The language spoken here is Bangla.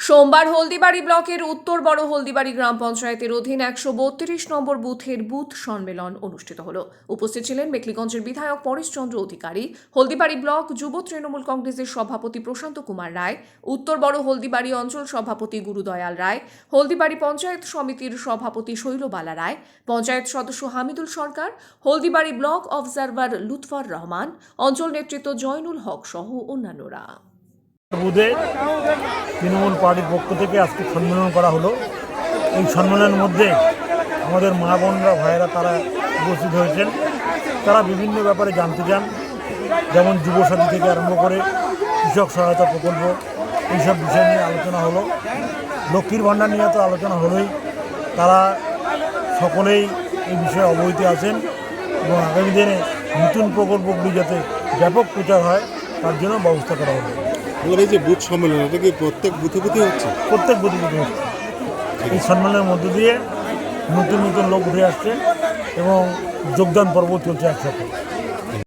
সোমবার হলদিবাড়ি ব্লকের উত্তর বড় হলদিবাড়ি গ্রাম পঞ্চায়েতের অধীন ১৩২ নম্বর বুথের বুথ সম্মেলন অনুষ্ঠিত হল। উপস্থিত ছিলেন মেখলিগঞ্জের বিধায়ক পরেশচন্দ্র অধিকারী, হলদিবাড়ি ব্লক যুব তৃণমূল কংগ্রেসের সভাপতি প্রশান্ত কুমার রায়, উত্তর বড় হলদিবাড়ি অঞ্চল সভাপতি গুরুদয়াল রায়, হলদিবাড়ি পঞ্চায়েত সমিতির সভাপতি শৈলবালা রায়, পঞ্চায়েত সদস্য হামিদুল সরকার, হলদিবাড়ি ব্লক অবজারভার লুৎফর রহমান, অঞ্চল নেতৃত্ব জয়নুল হক সহ অন্যান্যরা। বুধে তৃণমূল পার্টির পক্ষ থেকে আজকে সম্মেলন করা হলো। এই সম্মেলনের মধ্যে আমাদের মা বোনরা ভাইয়েরা তারা উপস্থিত হয়েছেন। তারা বিভিন্ন ব্যাপারে জানতে চান, যেমন যুবসাথী থেকে আরম্ভ করে কৃষক সহায়তা প্রকল্প, এইসব বিষয় নিয়ে আলোচনা হলো। লক্ষ্মীর ভাণ্ডার নিয়ে তো আলোচনা হলোই। তারা সকলেই এই বিষয়ে অবহিত আছেন এবং আগামী দিনে নতুন প্রকল্পগুলি যাতে ব্যাপক প্রচার হয় তার জন্য ব্যবস্থা করা হবে। এই যে বুথ সম্মেলন, এটা কি প্রত্যেক বুথে বুথে হচ্ছে? প্রত্যেক বুথে বুথে হচ্ছে। এই সম্মেলনের মধ্য দিয়ে নতুন নতুন লোক উঠে আসছে এবং যোগদান পর্ব চলছে একসাথে।